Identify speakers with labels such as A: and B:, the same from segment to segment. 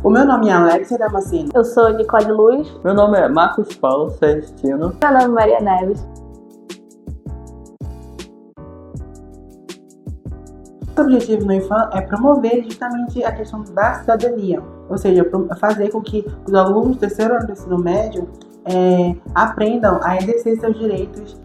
A: O meu nome é Alexia Damasceno.
B: Eu sou Nicole Luz.
C: Meu nome é Marcos Paulo Celestino.
B: Meu nome é Maria Neves.
A: O objetivo no IFAM é promover justamente a questão da cidadania, ou seja, fazer com que os alunos do terceiro ano do ensino médio aprendam a exercer seus direitos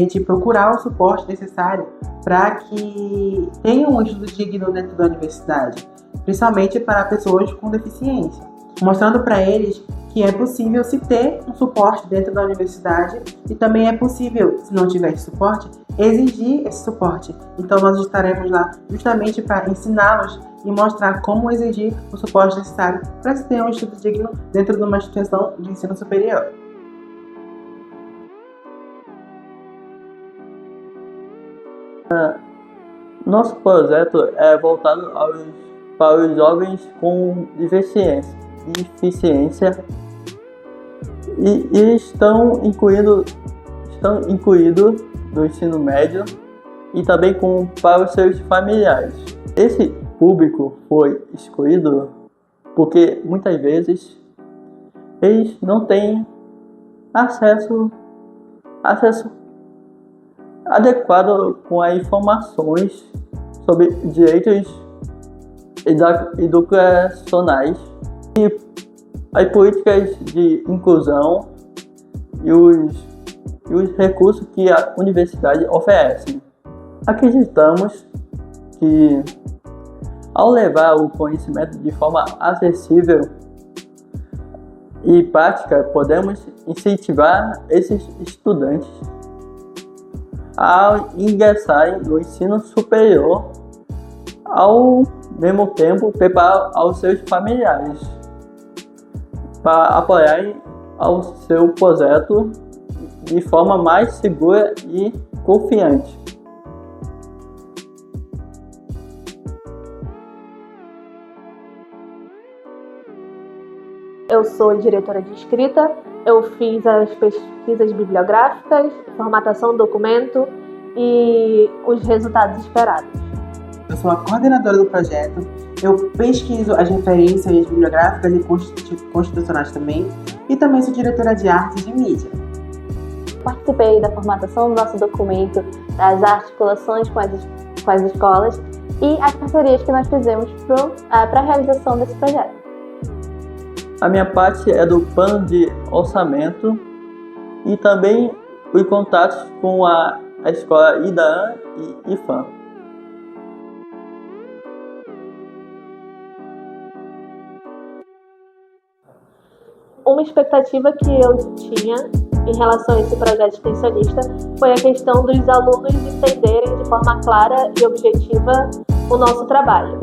A: de procurar o suporte necessário para que tenham um estudo digno dentro da universidade, principalmente para pessoas com deficiência, mostrando para eles que é possível se ter um suporte dentro da universidade e também é possível, se não tiver esse suporte, exigir esse suporte. Então nós estaremos lá justamente para ensiná-los e mostrar como exigir o suporte necessário para se ter um estudo digno dentro de uma instituição de ensino superior.
C: Nosso projeto é voltado para os jovens com deficiência e eles estão incluídos no ensino médio e também para os seus familiares. Esse público foi excluído porque muitas vezes eles não têm acesso adequado com as informações sobre direitos educacionais e as políticas de inclusão e os recursos que a universidade oferece. Acreditamos que, ao levar o conhecimento de forma acessível e prática, podemos incentivar esses estudantes a ingressarem no ensino superior, ao mesmo tempo preparar aos seus familiares para apoiarem ao seu projeto de forma mais segura e confiante.
B: Eu sou diretora de escrita, eu fiz as pesquisas bibliográficas, formatação do documento e os resultados esperados.
A: Eu sou a coordenadora do projeto, eu pesquiso as referências bibliográficas e constitucionais também, e também sou diretora de artes e mídia.
B: Participei da formatação do nosso documento, das articulações com as escolas e as parcerias que nós fizemos para a realização desse projeto.
C: A minha parte é do plano de orçamento e também os contatos com a escola IDAAN e IFAM.
B: Uma expectativa que eu tinha em relação a esse projeto extensionista foi a questão dos alunos entenderem de forma clara e objetiva o nosso trabalho.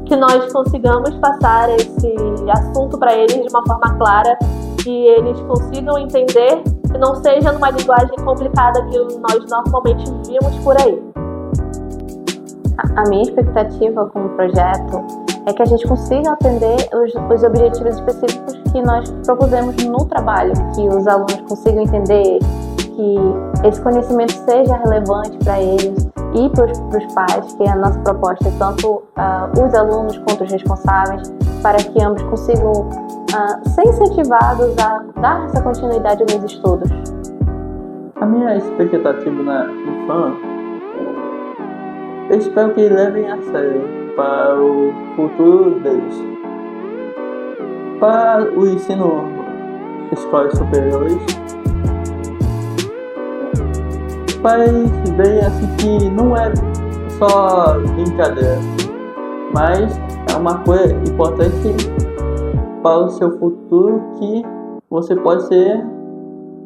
B: Que nós consigamos passar esse assunto para eles de uma forma clara, que eles consigam entender e não seja numa linguagem complicada que nós normalmente vimos por aí.
D: A minha expectativa com o projeto é que a gente consiga atender os objetivos específicos que nós propusemos no trabalho, que os alunos consigam entender, que esse conhecimento seja relevante para eles e para os pais, que a nossa proposta é tanto os alunos quanto os responsáveis, para que ambos consigam ser incentivados a dar essa continuidade nos estudos.
C: A minha expectativa na IFAM, eu espero que levem a sério para o futuro deles, para o ensino escolas superiores, para eles verem assim que não é só brincadeira, mas é uma coisa importante para o seu futuro, que você pode ser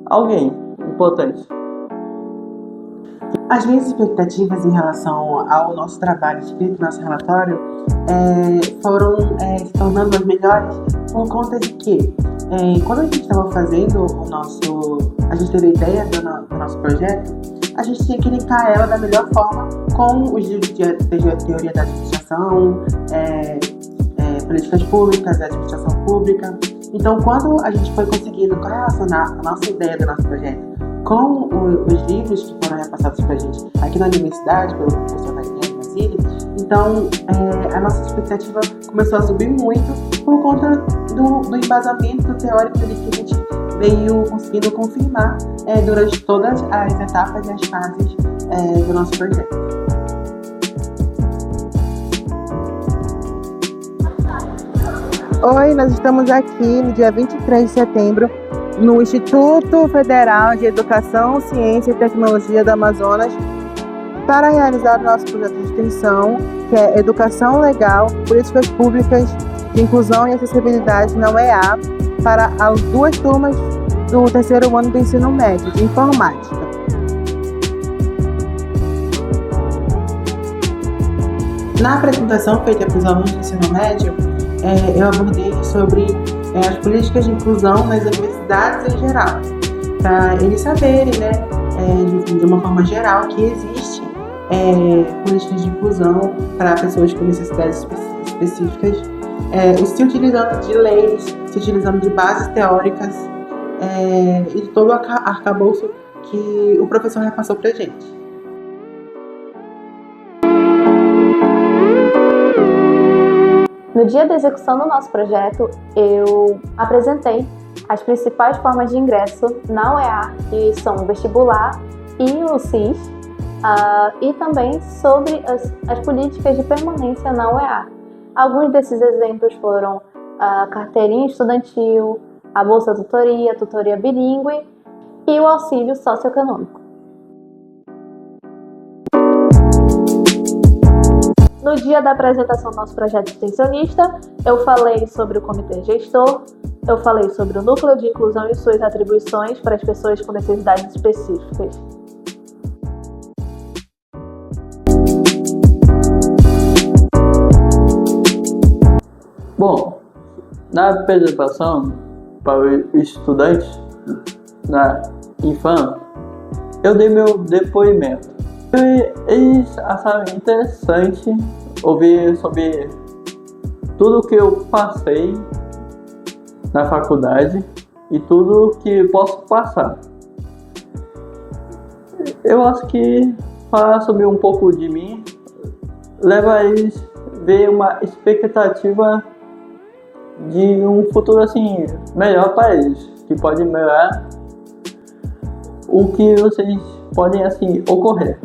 C: alguém importante.
A: As minhas expectativas em relação ao nosso trabalho escrito no nosso relatório foram se tornando as melhores por conta de que, quando a gente estava fazendo a gente teve a ideia do nosso projeto, a gente tinha que linkar ela da melhor forma com os livros de teoria da administração, políticas públicas, administração pública. Então, quando a gente foi conseguindo correlacionar a nossa ideia do nosso projeto com os livros que foram repassados para a gente aqui na universidade, pelo professor Daniel Basile, Então, a nossa expectativa começou a subir muito por conta do embasamento teórico que a gente veio conseguindo confirmar durante todas as etapas e as fases do nosso projeto. Oi, nós estamos aqui no dia 23 de setembro no Instituto Federal de Educação, Ciência e Tecnologia do Amazonas para realizar o nosso projeto de extensão, que é Educação Legal, Políticas Públicas de Inclusão e Acessibilidade na UEA, para as 2 turmas do 3º ano do ensino médio de Informática. Na apresentação feita para os alunos do ensino médio, eu abordei sobre as políticas de inclusão nas universidades em geral, para eles saberem, né, de uma forma geral, que existe políticas de inclusão para pessoas com necessidades específicas, se utilizando de leis, se utilizando de bases teóricas e de todo o arcabouço que o professor repassou para a gente.
D: No dia da execução do nosso projeto, eu apresentei as principais formas de ingresso na UEA, que são o vestibular e o SIS, e também sobre as políticas de permanência na UEA. Alguns desses exemplos foram a carteirinha estudantil, a bolsa tutoria, tutoria bilíngue e o auxílio socioeconômico.
B: No dia da apresentação do nosso projeto extensionista, eu falei sobre o comitê gestor, eu falei sobre o núcleo de inclusão e suas atribuições para as pessoas com necessidades específicas.
C: Bom, na apresentação para os estudantes na Infam, eu dei meu depoimento. Eles acharam interessante ouvir sobre tudo que eu passei na faculdade e tudo que posso passar. Eu acho que falar sobre um pouco de mim leva eles a ver uma expectativa de um futuro assim melhor para eles, que pode melhorar o que vocês podem assim ocorrer.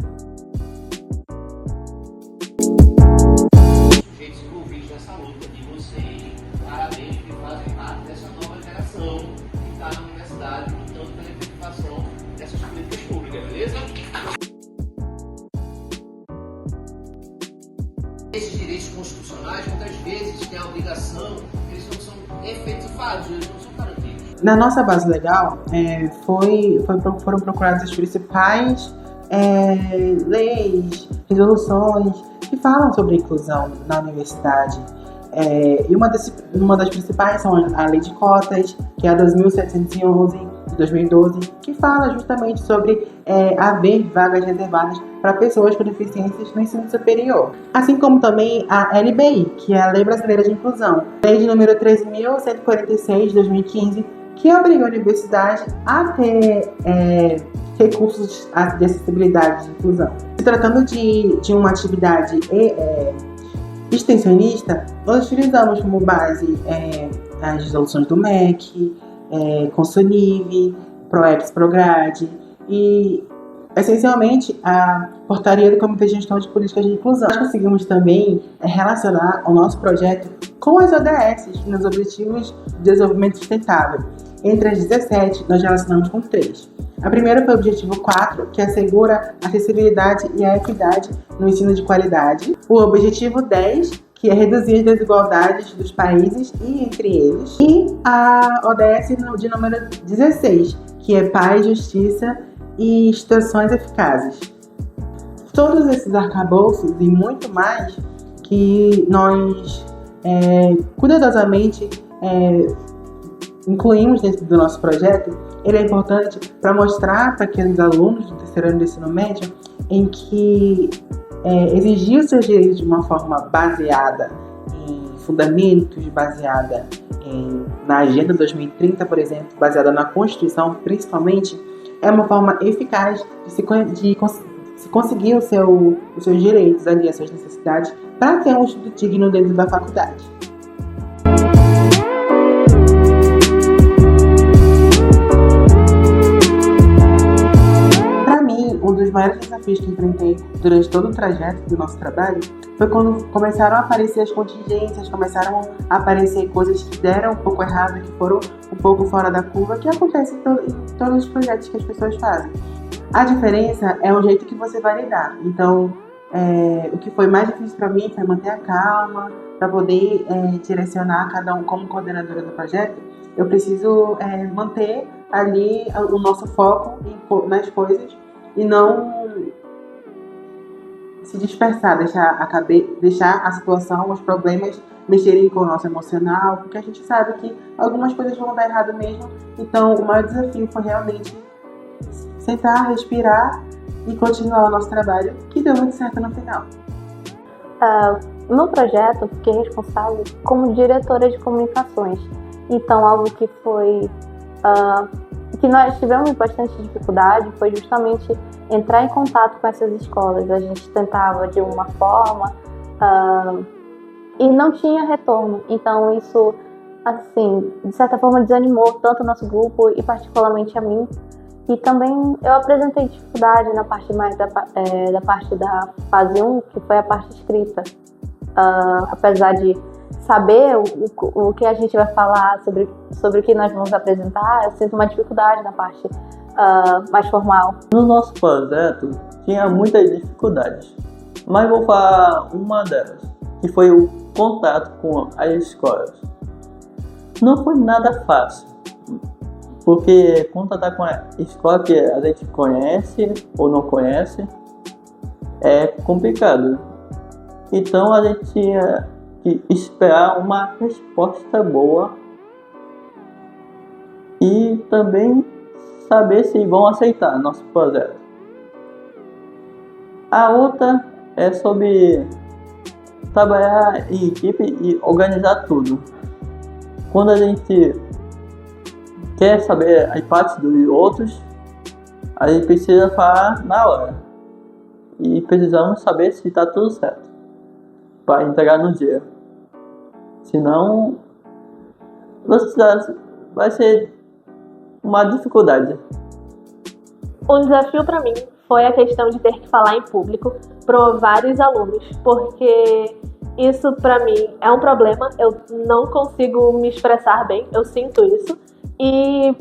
E: Sujeitos envolvidos nessa luta de vocês, parabéns por fazem parte dessa nova geração que está na universidade lutando pela efetivação dessas políticas públicas, beleza? Esses direitos constitucionais muitas vezes têm a obrigação, eles não são efetivados, eles não são garantidos.
A: Na nossa base legal, foram procuradas as principais leis, resoluções que falam sobre inclusão na universidade. E uma das principais são a Lei de Cotas, que é a 2.711 de 2012, que fala justamente sobre haver vagas reservadas para pessoas com deficiências no ensino superior. Assim como também a LBI, que é a Lei Brasileira de Inclusão, Lei de número 13.146 de 2015, que obriga a universidade a ter recursos de acessibilidade de inclusão. Se tratando de uma atividade extensionista, nós utilizamos como base as resoluções do MEC, Consuniv, ProEx, Prograde e, essencialmente, a portaria do Comitê de Gestão de Políticas de Inclusão. Nós conseguimos também relacionar o nosso projeto com as ODS, nos Objetivos de Desenvolvimento Sustentável. Entre as 17, nós relacionamos com 3. A primeira foi o Objetivo 4, que assegura a acessibilidade e a equidade no ensino de qualidade. O Objetivo 10, que é reduzir as desigualdades dos países e entre eles. E a ODS de número 16, que é paz, justiça e instituições eficazes. Todos esses arcabouços e muito mais que nós cuidadosamente incluímos dentro do nosso projeto, ele é importante para mostrar para aqueles alunos do 3º ano do ensino médio em que exigir os seus direitos de uma forma baseada em fundamentos, baseada na Agenda 2030, por exemplo, baseada na Constituição, principalmente, é uma forma eficaz de se conseguir os seus direitos ali, as suas necessidades, para ter um estudo digno dentro da faculdade. Para mim, um dos maiores desafios que enfrentei durante todo o trajeto do nosso trabalho foi quando começaram a aparecer as contingências, começaram a aparecer coisas que deram um pouco errado, que foram um pouco fora da curva, que acontece em todos os projetos que as pessoas fazem. A diferença é o jeito que você vai lidar. Então, o que foi mais difícil para mim foi manter a calma, para poder direcionar cada um como coordenadora do projeto. Eu preciso manter ali o nosso foco nas coisas e não se dispersar, deixar a situação, os problemas mexerem com o nosso emocional, porque a gente sabe que algumas coisas vão dar errado mesmo. Então, o maior desafio foi realmente sentar, respirar e continuar o nosso trabalho, que deu muito certo no final.
D: No projeto, eu fiquei responsável como diretora de comunicações. Então, algo que foi que nós tivemos bastante dificuldade foi justamente entrar em contato com essas escolas. A gente tentava de uma forma e não tinha retorno. Então, isso, assim, de certa forma desanimou tanto o nosso grupo e particularmente a mim. E também eu apresentei dificuldade na parte mais da parte da fase 1, que foi a parte escrita. Apesar de saber o que a gente vai falar, sobre o que nós vamos apresentar, eu sinto uma dificuldade na parte mais formal.
C: No nosso projeto tinha muitas dificuldades, mas vou falar uma delas, que foi o contato com as escolas. Não foi nada fácil, porque contatar com a escola que a gente conhece ou não conhece é complicado. Então a gente tinha que esperar uma resposta boa e também saber se vão aceitar nosso projeto. A outra é sobre trabalhar em equipe e organizar tudo. Quando a gente quer saber as partes dos outros, a gente precisa falar na hora. E precisamos saber se está tudo certo para entregar no dia. Senão, vai ser uma dificuldade.
B: Um desafio para mim foi a questão de ter que falar em público para vários alunos, porque isso para mim é um problema, eu não consigo me expressar bem, eu sinto isso. E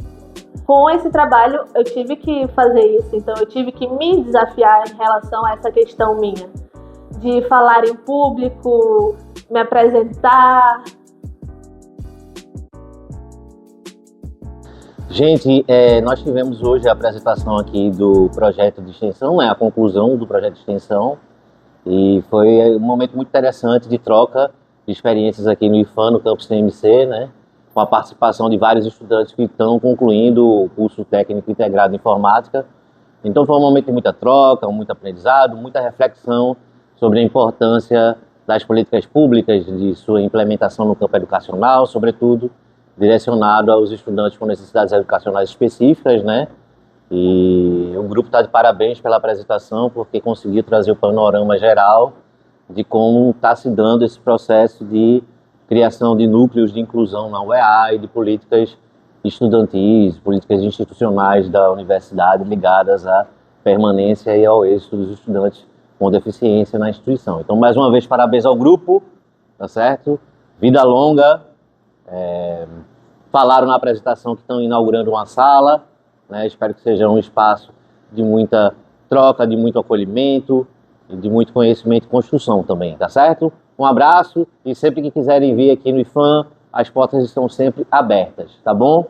B: com esse trabalho eu tive que fazer isso, então eu tive que me desafiar em relação a essa questão minha, de falar em público, me apresentar.
F: Gente, nós tivemos hoje a apresentação aqui do projeto de extensão, a conclusão do projeto de extensão, e foi um momento muito interessante de troca de experiências aqui no IFAM, no campus TMC, né? Com a participação de vários estudantes que estão concluindo o curso técnico integrado em informática. Então foi um momento de muita troca, muito aprendizado, muita reflexão sobre a importância das políticas públicas, de sua implementação no campo educacional, sobretudo direcionado aos estudantes com necessidades educacionais específicas, né? E o grupo está de parabéns pela apresentação, porque conseguiu trazer o panorama geral de como está se dando esse processo de criação de núcleos de inclusão na UEA e de políticas estudantis, políticas institucionais da universidade ligadas à permanência e ao êxito dos estudantes com deficiência na instituição. Então, mais uma vez, parabéns ao grupo, tá certo? Vida longa. Falaram na apresentação que estão inaugurando uma sala, né? Espero que seja um espaço de muita troca, de muito acolhimento e de muito conhecimento e construção também, tá certo? Um abraço e sempre que quiserem vir aqui no IFAM, as portas estão sempre abertas, tá bom?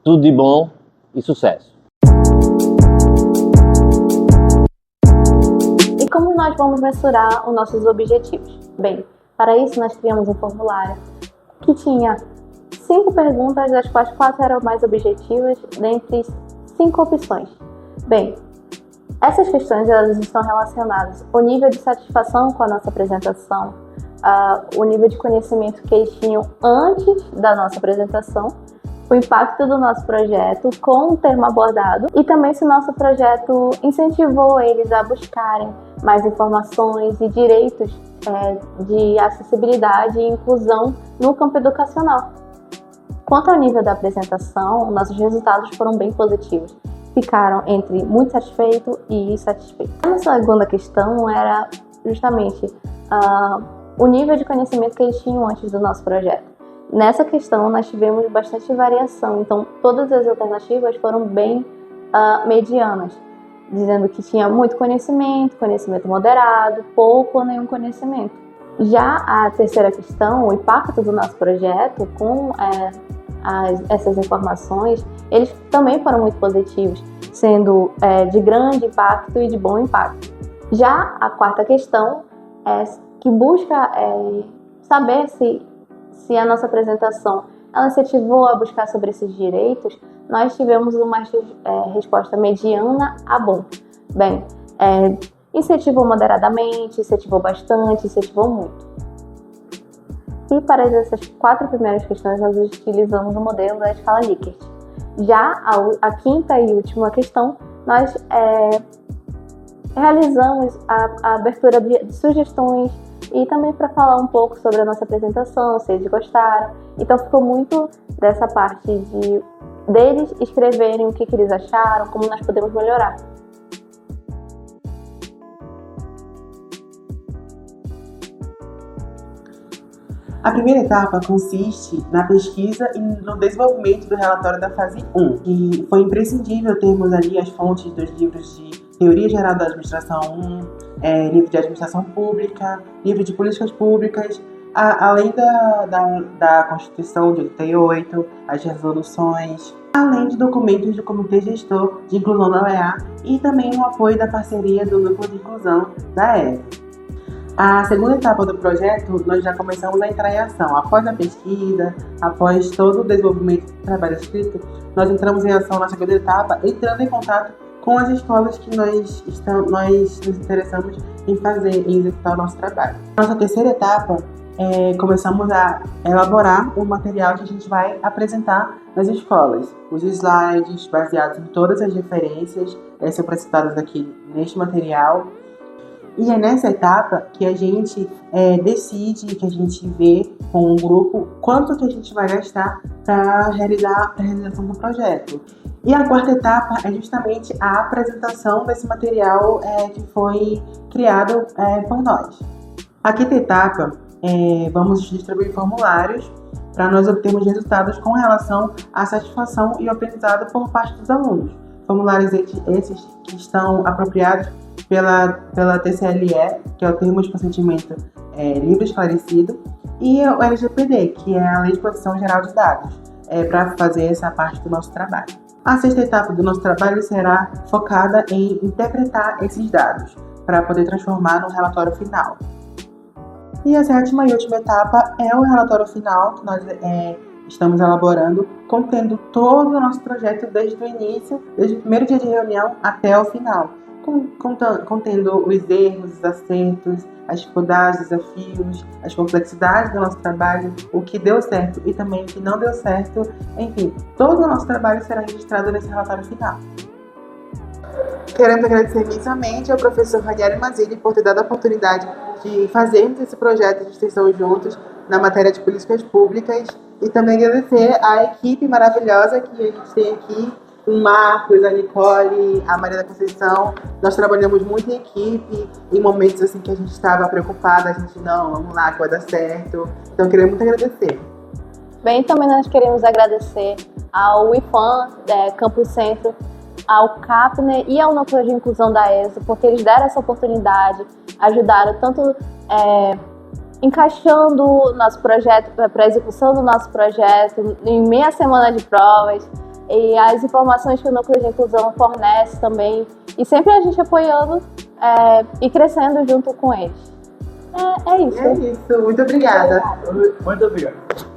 F: Tudo de bom e sucesso!
D: E como nós vamos mensurar os nossos objetivos? Bem, para isso nós criamos um formulário que tinha 5 perguntas, das quais 4 eram mais objetivas, dentre 5 opções. Bem, essas questões elas estão relacionadas ao nível de satisfação com a nossa apresentação, o nível de conhecimento que eles tinham antes da nossa apresentação o impacto do nosso projeto com o termo abordado e também se nosso projeto incentivou eles a buscarem mais informações e direitos de acessibilidade e inclusão no campo educacional. Quanto ao nível da apresentação, nossos resultados foram bem positivos. Ficaram entre muito satisfeito e insatisfeito. A segunda questão era justamente o nível de conhecimento que eles tinham antes do nosso projeto. Nessa questão, nós tivemos bastante variação, então todas as alternativas foram bem medianas, dizendo que tinha muito conhecimento moderado, pouco ou nenhum conhecimento. Já a terceira questão, o impacto do nosso projeto com essas informações, eles também foram muito positivos, sendo de grande impacto e de bom impacto. Já a quarta questão é que busca saber se a nossa apresentação ela incentivou a buscar sobre esses direitos. Nós tivemos uma resposta mediana a bom. Bem, incentivou moderadamente, incentivou bastante, incentivou muito. E para essas 4 primeiras questões, nós utilizamos o modelo da escala Likert. Já a quinta e última questão, nós realizamos a abertura de sugestões e também para falar um pouco sobre a nossa apresentação, se eles gostaram. Então ficou muito dessa parte deles escreverem o que eles acharam, como nós podemos melhorar.
A: A primeira etapa consiste na pesquisa e no desenvolvimento do relatório da fase 1, que foi imprescindível termos ali as fontes dos livros de Teoria Geral da Administração 1, livro de Administração Pública, livro de Políticas Públicas, além da Constituição de 88, as resoluções, além de documentos do Comitê Gestor de Inclusão da UEA e também o apoio da parceria do Núcleo de Inclusão da ESA. A segunda etapa do projeto, nós já começamos a entrar em ação. Após a pesquisa, após todo o desenvolvimento do trabalho escrito, nós entramos em ação na segunda etapa, entrando em contato com as escolas que nós nos interessamos em fazer, em executar o nosso trabalho. Nossa terceira etapa, começamos a elaborar o material que a gente vai apresentar nas escolas. Os slides baseados em todas as referências são apresentados aqui neste material. E é nessa etapa que a gente decide, que a gente vê com o grupo quanto que a gente vai gastar para realizar a realização do projeto. E a quarta etapa é justamente a apresentação desse material que foi criado por nós. A quinta etapa, vamos distribuir formulários para nós obtermos resultados com relação à satisfação e aprendizado por parte dos alunos. Formulários esses que estão apropriados pela TCLE, que é o Termo de Consentimento Livre e Esclarecido, e o LGPD, que é a Lei de Proteção Geral de Dados, para fazer essa parte do nosso trabalho. A sexta etapa do nosso trabalho será focada em interpretar esses dados, para poder transformar no relatório final. E a sétima e última etapa é o relatório final, que nós estamos elaborando, contendo todo o nosso projeto desde o início, desde o primeiro dia de reunião até o final. Contendo os erros, os acertos, as dificuldades, os desafios, as complexidades do nosso trabalho, o que deu certo e também o que não deu certo. Enfim, todo o nosso trabalho será registrado nesse relatório final. Queremos agradecer imensamente ao professor Ranieri Mazzilli por ter dado a oportunidade de fazermos esse projeto de extensão juntos na matéria de políticas públicas e também agradecer à equipe maravilhosa que a gente tem aqui, o Marcos, a Nicole, a Maria da Conceição. Nós trabalhamos muito em equipe, em momentos assim que a gente estava preocupada, a gente vamos lá, que vai dar certo. Então, queria muito agradecer.
D: Bem, também nós queremos agradecer ao IFAM, Campus Centro, ao CAPNER e ao Núcleo de Inclusão da ESA, porque eles deram essa oportunidade, ajudaram tanto encaixando o nosso projeto, para a execução do nosso projeto, em meia semana de provas, e as informações que o Núcleo de Inclusão fornece também, e sempre a gente apoiando e crescendo junto com eles. É isso.
A: É isso, muito obrigada.
C: Muito obrigado.